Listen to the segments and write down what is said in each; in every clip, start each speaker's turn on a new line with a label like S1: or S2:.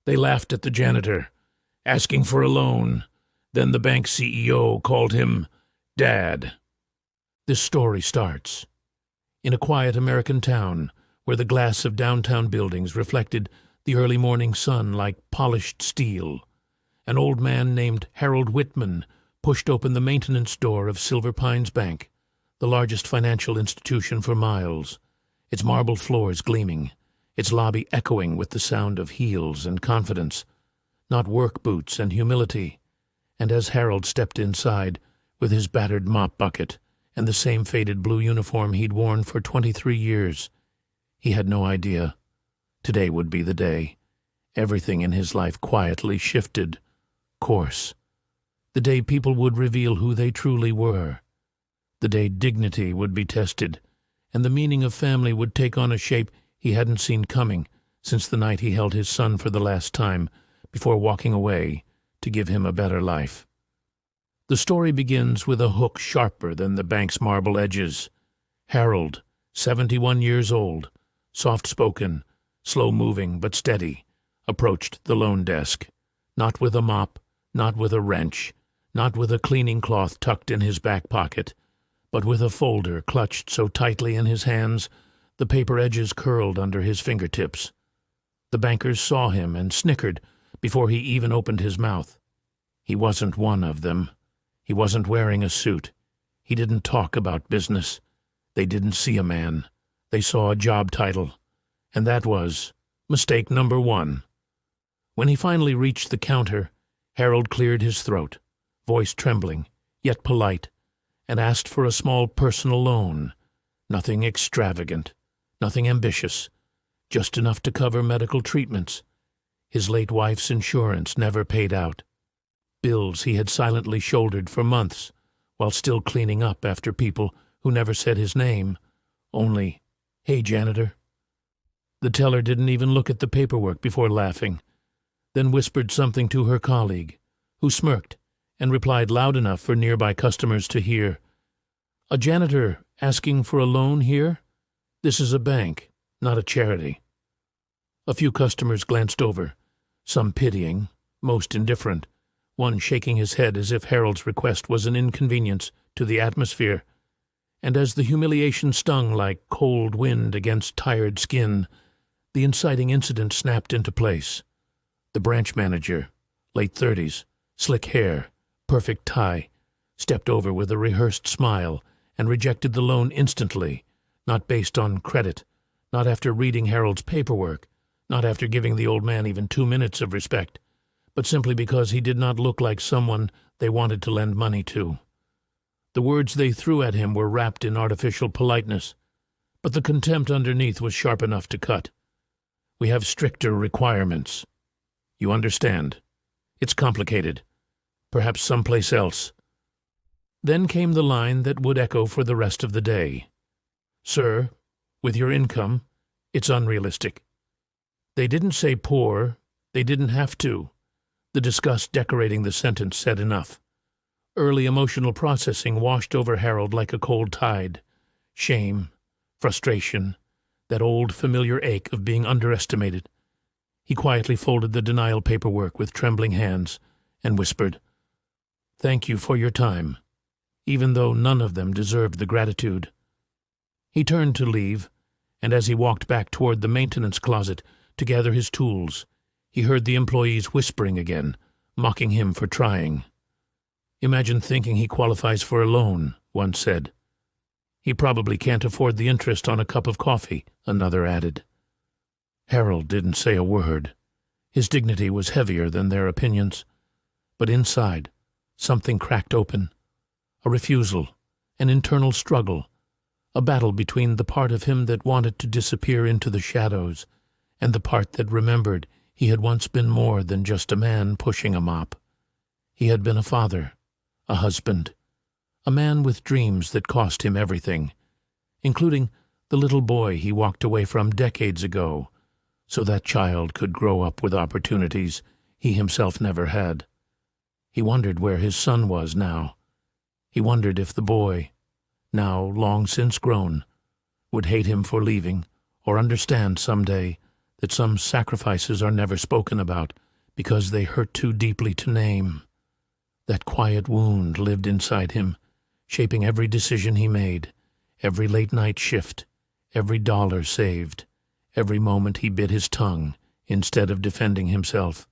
S1: They laughed at the janitor, asking for a loan. Then the bank CEO called him Dad. This story starts in a quiet American town where the glass of downtown buildings reflected the early morning sun like polished steel. An old man named Harold Whitman pushed open the maintenance door of Silver Pines Bank, the largest financial institution for miles, its marble floors gleaming, its lobby echoing with the sound of heels and confidence, not work boots and humility. And as Harold stepped inside, with his battered mop bucket and the same faded blue uniform he'd worn for 23 years, he had no idea. Today would be the day. Everything in his life quietly shifted course. The day people would reveal who they truly were. The day dignity would be tested, and the meaning of family would take on a shape he hadn't seen coming since the night he held his son for the last time before walking away to give him a better life. The story begins with a hook sharper than the bank's marble edges. Harold, 71 years old, soft-spoken, slow-moving but steady, approached the loan desk, not with a mop, not with a wrench, not with a cleaning cloth tucked in his back pocket, but with a folder clutched so tightly in his hands the paper edges curled under his fingertips. The bankers saw him and snickered before he even opened his mouth. He wasn't one of them. He wasn't wearing a suit. He didn't talk about business. They didn't see a man. They saw a job title. And that was mistake number 1. When he finally reached the counter, Harold cleared his throat, voice trembling, yet polite, and asked for a small personal loan. Nothing extravagant, nothing ambitious, just enough to cover medical treatments. His late wife's insurance never paid out. Bills he had silently shouldered for months, while still cleaning up after people who never said his name, only, "Hey, janitor." The teller didn't even look at the paperwork before laughing, then whispered something to her colleague, who smirked and replied loud enough for nearby customers to hear. "A janitor asking for a loan here? This is a bank, not a charity." A few customers glanced over, some pitying, most indifferent, one shaking his head as if Harold's request was an inconvenience to the atmosphere. And as the humiliation stung like cold wind against tired skin, the inciting incident snapped into place. The branch manager, late 30s, slick hair, perfect tie, stepped over with a rehearsed smile and rejected the loan instantly, not based on credit, not after reading Harold's paperwork, not after giving the old man even 2 minutes of respect, but simply because he did not look like someone they wanted to lend money to. The words they threw at him were wrapped in artificial politeness, but the contempt underneath was sharp enough to cut. "We have stricter requirements. You understand. It's complicated. Perhaps someplace else." Then came the line that would echo for the rest of the day. "Sir, with your income, it's unrealistic." They didn't say poor. They didn't have to. The disgust decorating the sentence said enough. Early emotional processing washed over Harold like a cold tide. Shame, frustration, that old familiar ache of being underestimated. He quietly folded the denial paperwork with trembling hands and whispered, "Thank you for your time," even though none of them deserved the gratitude. He turned to leave, and as he walked back toward the maintenance closet to gather his tools, he heard the employees whispering again, mocking him for trying. "Imagine thinking he qualifies for a loan," one said. "He probably can't afford the interest on a cup of coffee," another added. Harold didn't say a word. His dignity was heavier than their opinions. But inside, something cracked open. A refusal, an internal struggle, a battle between the part of him that wanted to disappear into the shadows and the part that remembered he had once been more than just a man pushing a mop. He had been a father, a husband, a man with dreams that cost him everything, including the little boy he walked away from decades ago, so that child could grow up with opportunities he himself never had. He wondered where his son was now. He wondered if the boy, now long since grown, would hate him for leaving or understand someday that some sacrifices are never spoken about because they hurt too deeply to name. That quiet wound lived inside him, shaping every decision he made, every late-night shift, every dollar saved, every moment he bit his tongue instead of defending himself.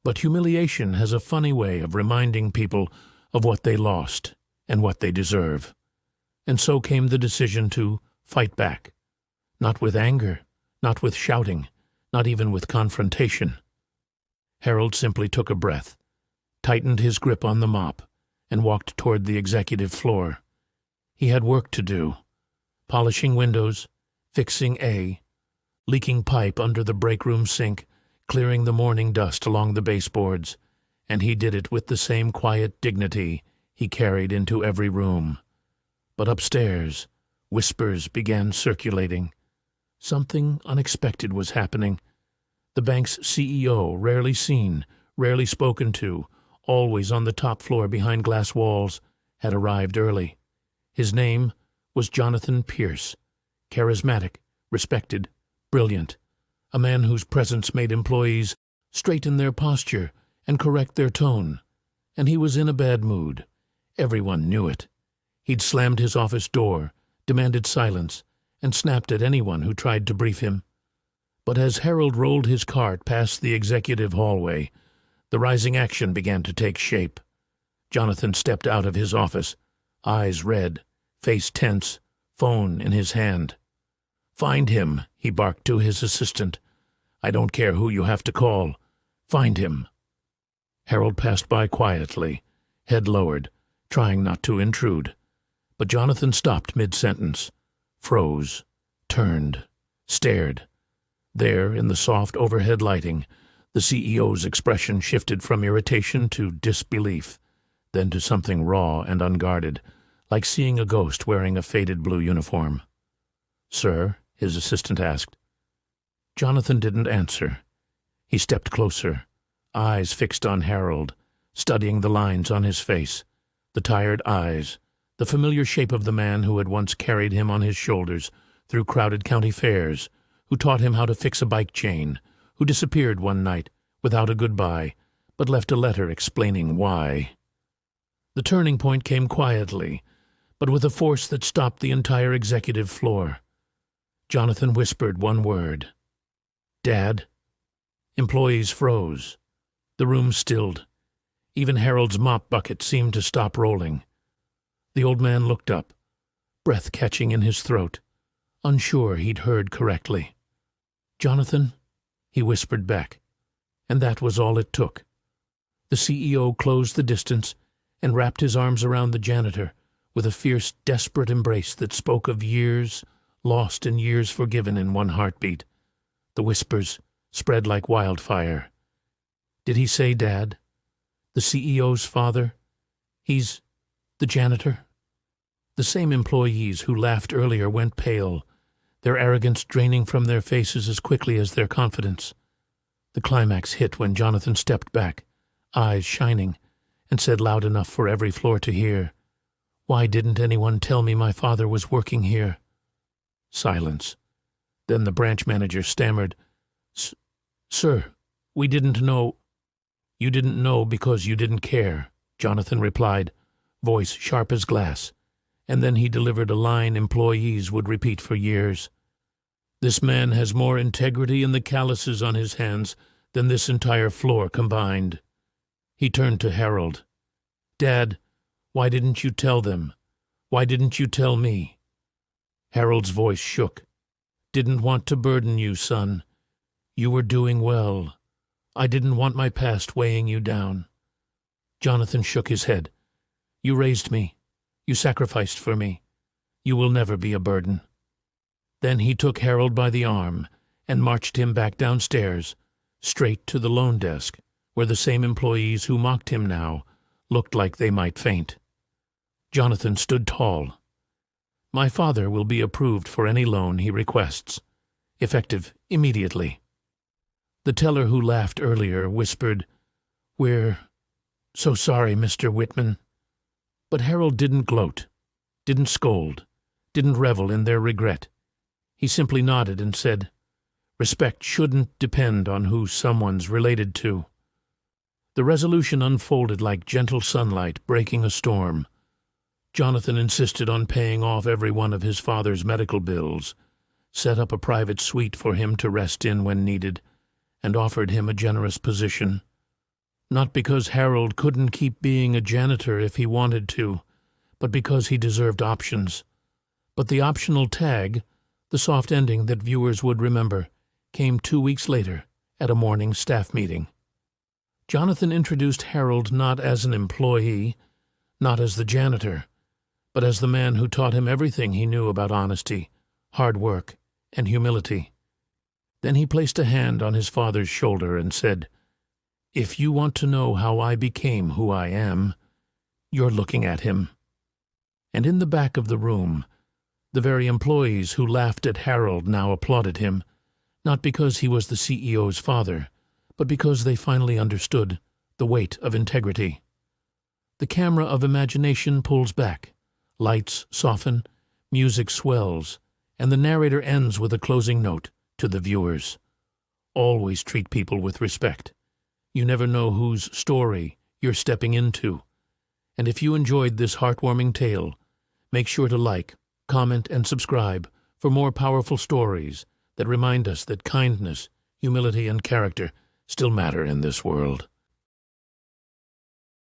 S1: But humiliation has a funny way of reminding people of what they lost and what they deserve. And so came the decision to fight back. Not with anger, not with shouting, not even with confrontation. Harold simply took a breath, tightened his grip on the mop, and walked toward the executive floor. He had work to do. Polishing windows, fixing leaking pipe under the break room sink, clearing the morning dust along the baseboards, and he did it with the same quiet dignity he carried into every room. But upstairs, whispers began circulating. Something unexpected was happening. The bank's CEO, rarely seen, rarely spoken to, always on the top floor behind glass walls, had arrived early. His name was Jonathan Pierce, charismatic, respected, brilliant, a man whose presence made employees straighten their posture and correct their tone. And he was in a bad mood. Everyone knew it. He'd slammed his office door, demanded silence, and snapped at anyone who tried to brief him. But as Harold rolled his cart past the executive hallway, the rising action began to take shape. Jonathan stepped out of his office, eyes red, face tense, phone in his hand. "Find him," he barked to his assistant. "I don't care who you have to call. Find him." Harold passed by quietly, head lowered, trying not to intrude. But Jonathan stopped mid-sentence, froze, turned, stared. There, in the soft overhead lighting, the CEO's expression shifted from irritation to disbelief, then to something raw and unguarded, like seeing a ghost wearing a faded blue uniform. "Sir?" his assistant asked. Jonathan didn't answer. He stepped closer, eyes fixed on Harold, studying the lines on his face, the tired eyes, the familiar shape of the man who had once carried him on his shoulders through crowded county fairs, who taught him how to fix a bike chain, who disappeared one night without a goodbye, but left a letter explaining why. The turning point came quietly, but with a force that stopped the entire executive floor. Jonathan whispered one word. "Dad." Employees froze. The room stilled. Even Harold's mop bucket seemed to stop rolling. The old man looked up, breath catching in his throat, unsure he'd heard correctly. "Jonathan," he whispered back, and that was all it took. The CEO closed the distance and wrapped his arms around the janitor with a fierce, desperate embrace that spoke of years lost and years forgiven in one heartbeat. The whispers spread like wildfire. "Did he say Dad? The CEO's father? He's the janitor?" The same employees who laughed earlier went pale, their arrogance draining from their faces as quickly as their confidence. The climax hit when Jonathan stepped back, eyes shining, and said loud enough for every floor to hear, "Why didn't anyone tell me my father was working here?" Silence. Then the branch manager stammered, "Sir, we didn't know." "You didn't know because you didn't care," Jonathan replied, voice sharp as glass, and then he delivered a line employees would repeat for years. "This man has more integrity in the calluses on his hands than this entire floor combined." He turned to Harold. "Dad, why didn't you tell them? Why didn't you tell me?" Harold's voice shook. "Didn't want to burden you, son. You were doing well. I didn't want my past weighing you down." Jonathan shook his head. "You raised me. You sacrificed for me. You will never be a burden." Then he took Harold by the arm and marched him back downstairs, straight to the loan desk, where the same employees who mocked him now looked like they might faint. Jonathan stood tall. "My father will be approved for any loan he requests, effective immediately." The teller who laughed earlier whispered, "We're so sorry, Mr. Whitman." But Harold didn't gloat, didn't scold, didn't revel in their regret. He simply nodded and said, Respect shouldn't depend on who someone's related to. The resolution unfolded like gentle sunlight breaking a storm. Jonathan insisted on paying off every one of his father's medical bills, set up a private suite for him to rest in when needed, and offered him a generous position. Not because Harold couldn't keep being a janitor if he wanted to, but because he deserved options. But the optional tag, the soft ending that viewers would remember, came 2 weeks later at a morning staff meeting. Jonathan introduced Harold not as an employee, not as the janitor, but as the man who taught him everything he knew about honesty, hard work, and humility. Then he placed a hand on his father's shoulder and said, "If you want to know how I became who I am, you're looking at him." And in the back of the room, the very employees who laughed at Harold now applauded him, not because he was the CEO's father, but because they finally understood the weight of integrity. The camera of imagination pulls back, lights soften, music swells, and the narrator ends with a closing note to the viewers. Always treat people with respect. You never know whose story you're stepping into. And if you enjoyed this heartwarming tale, make sure to like, comment, and subscribe for more powerful stories that remind us that kindness, humility, and character still matter in this world.